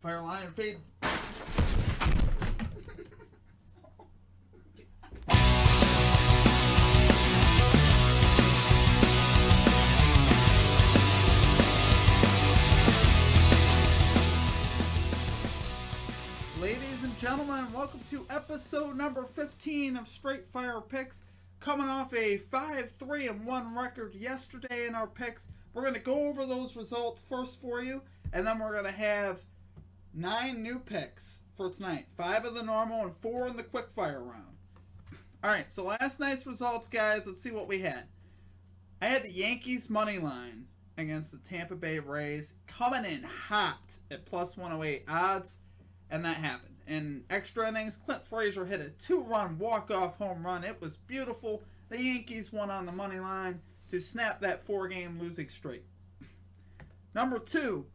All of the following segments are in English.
Fire line and fade. Ladies and gentlemen, welcome to episode number 15 of Straight Fire Picks. Coming off a 5-3-1 record yesterday in our picks. We're going to go over those results first for you, and then we're going to have 9 new picks for tonight. 5 of the normal and 4 in the quick fire round. Alright, so last night's results, guys, let's see what we had. I had the Yankees money line against the Tampa Bay Rays coming in hot at plus 108 odds, and that happened. In extra innings, Clint Frazier hit a 2-run walk-off home run. It was beautiful. The Yankees won on the money line to snap that 4-game losing streak. Number 2,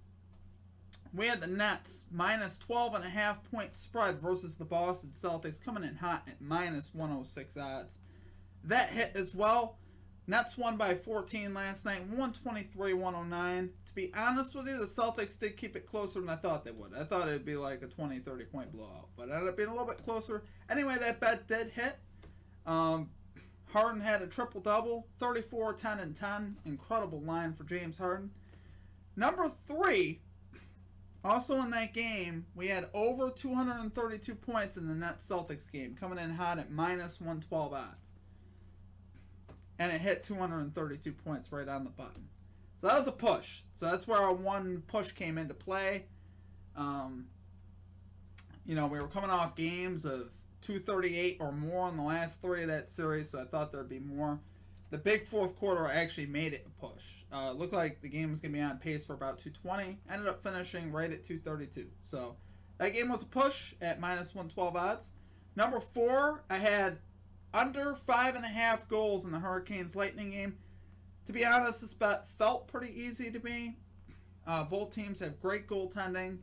we had the Nets minus 12.5 point spread versus the Boston Celtics coming in hot at minus 106 odds. That hit as well. Nets won by 14 last night, 123-109. To be honest with you, the Celtics did keep it closer than I thought they would. I thought it would be like a 20-30 point blowout, but it ended up being a little bit closer. Anyway, that bet did hit. Harden had a triple-double, 34, 10, and 10. Incredible line for James Harden. Number 3, also in that game, we had over 232 points in the Nets-Celtics game, coming in hot at minus 112 odds. And it hit 232 points right on the button. So that was a push. So that's where our one push came into play. We were coming off games of 238 or more in the last 3 of that series, so I thought there'd be more. The big fourth quarter actually made it a push. It looked like the game was going to be on pace for about 220. Ended up finishing right at 232. So that game was a push at minus 112 odds. Number 4, I had under 5.5 goals in the Hurricanes-Lightning game. To be honest, this bet felt pretty easy to me. Both teams have great goaltending,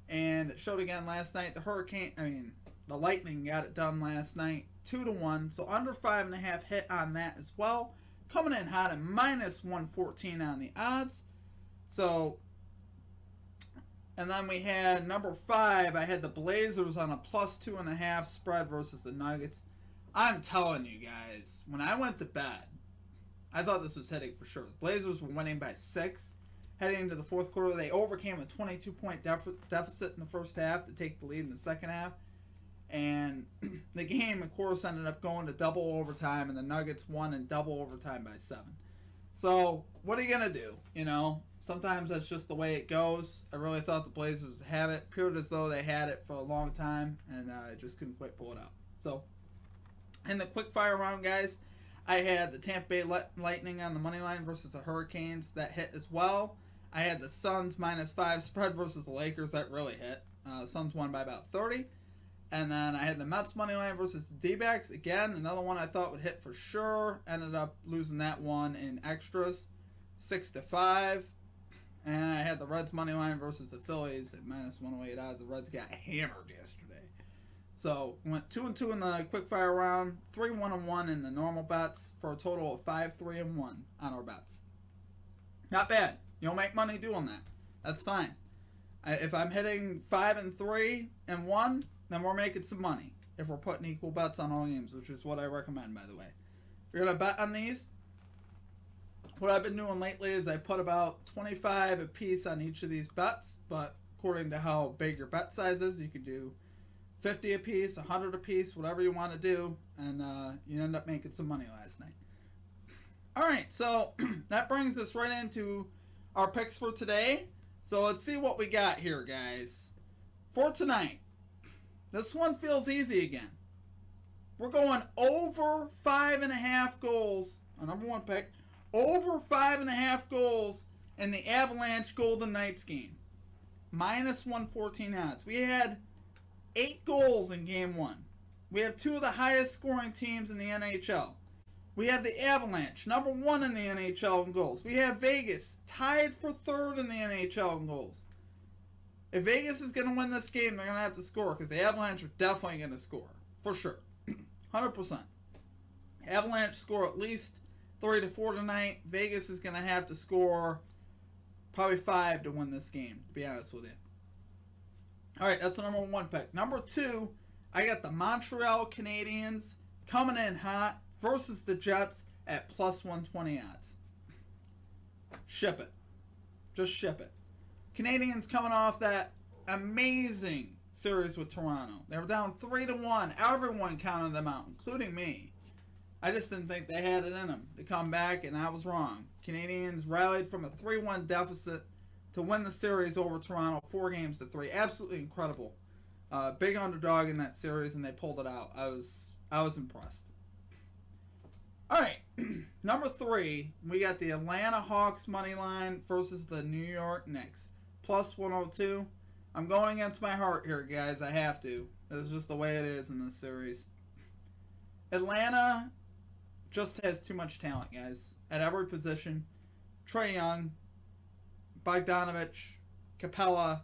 and it showed again last night. The Lightning got it done last night, 2-1. So under 5.5 hit on that as well. Coming in hot at minus 114 on the odds. So, and then we had number 5. I had the Blazers on a plus 2.5 spread versus the Nuggets. I'm telling you guys, when I went to bed, I thought this was hitting for sure. The Blazers were winning by 6. Heading into the fourth quarter, they overcame a 22-point deficit in the first half to take the lead in the second half. And the game, of course, ended up going to double overtime, and the Nuggets won in double overtime by 7. So, what are you going to do? Sometimes that's just the way it goes. I really thought the Blazers would have it. Appeared as though they had it for a long time, and I just couldn't quite pull it out. So, in the quick fire round, guys, I had the Tampa Bay Lightning on the money line versus the Hurricanes. That hit as well. I had the Suns minus 5 spread versus the Lakers. That really hit. Suns won by about 30. And then I had the Mets money line versus the Dbacks. Again, another one I thought would hit for sure. Ended up losing that one in extras, 6-5. And I had the Reds money line versus the Phillies at minus 108 odds. The Reds got hammered yesterday. So, went 2-2 in the quickfire round, 3-1-1 in the normal bets for a total of 5-3-1 on our bets. Not bad. You'll make money doing that. That's fine. If I'm hitting 5-3 and 1, then we're making some money. If we're putting equal bets on all games, which is what I recommend, by the way. If you're going to bet on these, what I've been doing lately is I put about 25 a piece on each of these bets, but according to how big your bet size is, you could do 50 a piece, 100 a piece, whatever you want to do, and you end up making some money last night. Alright, so that brings us right into our picks for today. So let's see what we got here, guys. For tonight, this one feels easy again. We're going over 5.5 goals, our number 1 pick, over 5.5 goals in the Avalanche Golden Knights game. Minus 114 odds. We had 8 goals in game 1. We have 2 of the highest scoring teams in the NHL. We have the Avalanche, number 1 in the NHL in goals. We have Vegas, tied for 3rd in the NHL in goals. If Vegas is going to win this game, they're going to have to score, because the Avalanche are definitely going to score. For sure. 100%. Avalanche score at least 3 to 4 tonight. Vegas is going to have to score probably 5 to win this game, to be honest with you. All right, that's the number 1 pick. Number 2, I got the Montreal Canadiens coming in hot versus the Jets at plus 120 odds. Ship it. Just ship it. Canadiens coming off that amazing series with Toronto. They were down 3-1. Everyone counted them out, including me. I just didn't think they had it in them to come back, and I was wrong. Canadiens rallied from a 3-1 deficit to win the series over Toronto 4-3. Absolutely incredible. Big underdog in that series, and they pulled it out. I was impressed. All right, number 3, we got the Atlanta Hawks money line versus the New York Knicks. Plus 102. I'm going against my heart here, guys. I have to. It's just the way it is in this series. Atlanta just has too much talent, guys. At every position. Trae Young, Bogdanovich, Capella,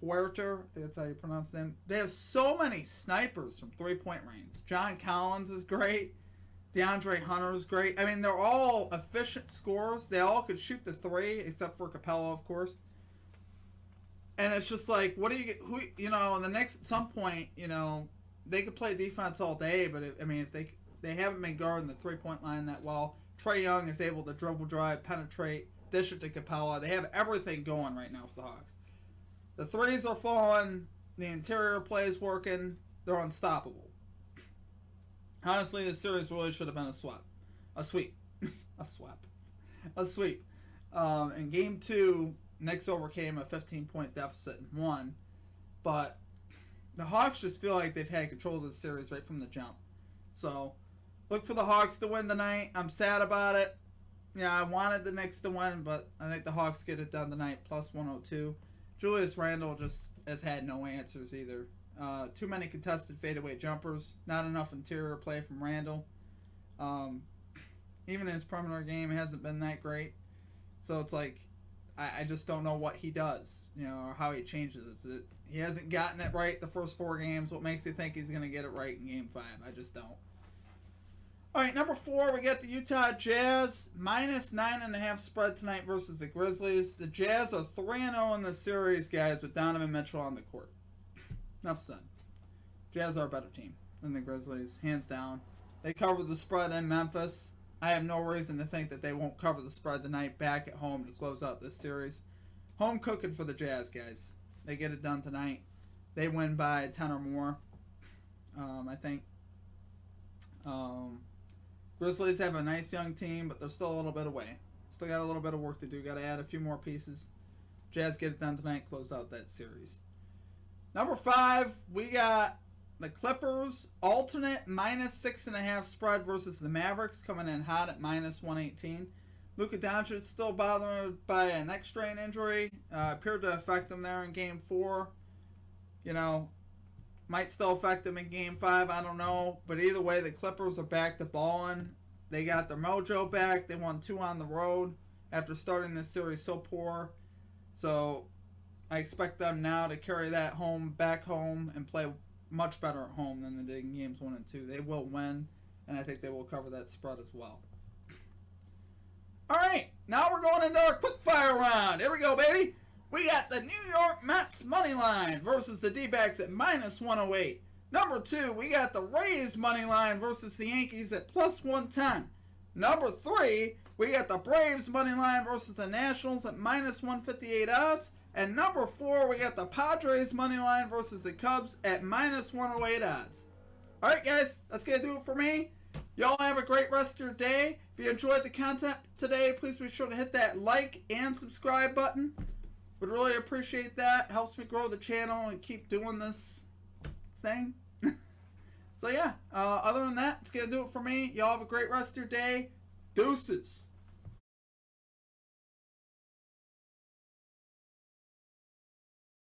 Huerter, I think that's how you pronounce them. They have so many snipers from three-point range. John Collins is great. DeAndre Hunter is great. I mean, they're all efficient scorers. They all could shoot the three, except for Capella, of course. And it's just like, what do you get? Who, the Knicks at some point, they could play defense all day, but if they haven't been guarding the three-point line that well. Trae Young is able to dribble drive, penetrate, dish it to Capella. They have everything going right now for the Hawks. The threes are falling. The interior play is working. They're unstoppable. Honestly, this series really should have been a sweep. In Game 2, Knicks overcame a 15-point deficit and won. But the Hawks just feel like they've had control of the series right from the jump. So, look for the Hawks to win tonight. I'm sad about it. Yeah, I wanted the Knicks to win, but I think the Hawks get it done tonight, plus 102. Julius Randle just has had no answers either. Too many contested fadeaway jumpers. Not enough interior play from Randle. Even his perimeter game hasn't been that great. So it's like, I just don't know what he does, or how he changes it. He hasn't gotten it right the first 4 games. What makes you think he's going to get it right in Game 5? I just don't. All right, number 4, we got the Utah Jazz, minus 9.5 spread tonight versus the Grizzlies. The Jazz are 3-0 in the series, guys, with Donovan Mitchell on the court. Enough said. Jazz are a better team than the Grizzlies, hands down. They covered the spread in Memphis. I have no reason to think that they won't cover the spread tonight back at home to close out this series. Home cooking for the Jazz, guys. They get it done tonight. They win by 10 or more, I think. Grizzlies have a nice young team, but they're still a little bit away. Still got a little bit of work to do. Got to add a few more pieces. Jazz get it done tonight, close out that series. Number 5, we got the Clippers, alternate minus 6.5 spread versus the Mavericks, coming in hot at minus 118. Luka Doncic still bothered by a neck strain injury. Appeared to affect him there in Game 4. Might still affect them in Game 5, I don't know. But either way, the Clippers are back to balling. They got their mojo back. They won 2 on the road after starting this series so poor. So I expect them now to carry that back home, and play much better at home than they did in Games 1 and 2. They will win, and I think they will cover that spread as well. All right, now we're going into our quick fire round. Here we go, baby. We got the New York Mets money line versus the Dbacks at minus 108. Number 2, we got the Rays money line versus the Yankees at plus 110. Number 3, we got the Braves money line versus the Nationals at minus 158 odds. And number 4, we got the Padres money line versus the Cubs at minus 108 odds. All right, guys, that's going to do it for me. Y'all have a great rest of your day. If you enjoyed the content today, please be sure to hit that like and subscribe button. Would really appreciate that. Helps me grow the channel and keep doing this thing. So yeah, other than that, it's going to do it for me. Y'all have a great rest of your day. Deuces.